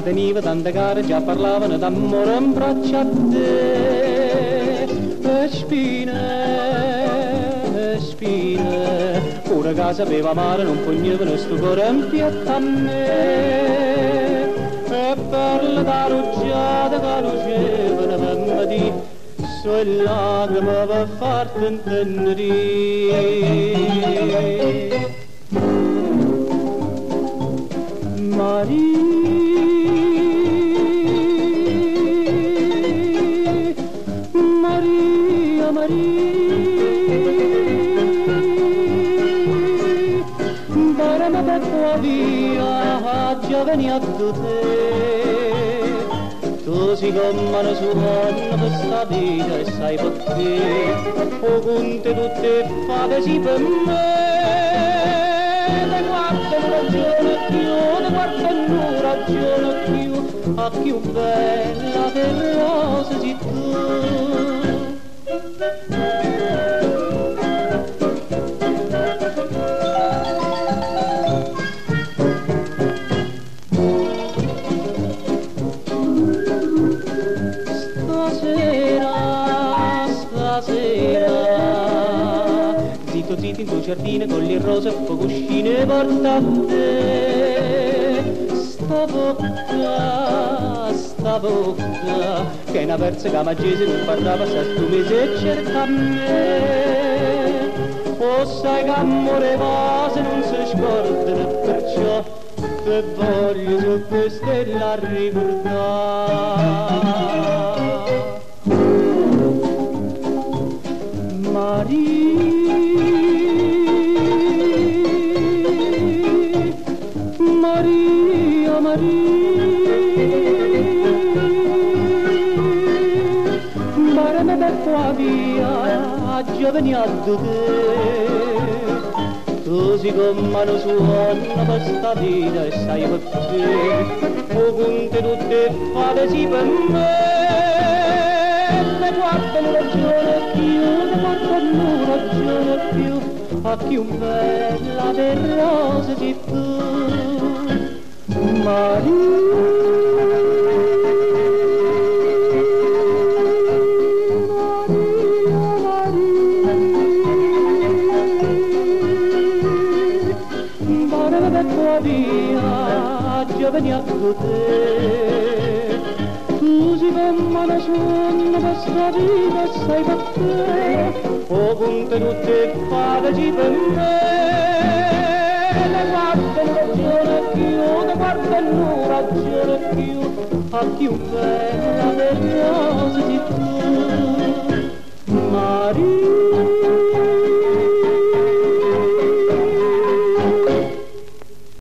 Veniva tante care, già parlavano d'amore in braccia a te. E spine, pure che sapeva amare non pugnevano sto cuore in pietta a me. E perle da rugiada che lucevano per me di sue lacrime per farti intendere. Maria, barama per tua via, già venia da te. Tu si commano su anno per sta vita e sai perché, o conte tutte fate sì per me. Ne guardano ragione più, ne guardano ragione più, a più bella che rosa sei tu. Stasera, zitto zitto in tuo giardino con le rose e poi cuscine porta a te. Sta bocca, che è una versa che magese non parlava se tu mi sei cerca a me. O sai che amore va se non si scordano, perciò te voglio su queste la ricordare. Maria, barame per tua via, già venia da te. Tu si commano suona per sta vita e sai perché, o conte tutte fate sì per me. Ne guardano ragione più, ne guardano ragione più, a più bella del rosa sei tu. Barame per tua via, già venia da te. Tu si commano suona per sta vita e sai perché, o conte tutte fate sì per me. Ne guardano ragione più, ne guardano ragione più, a più bella del rosa sei tu.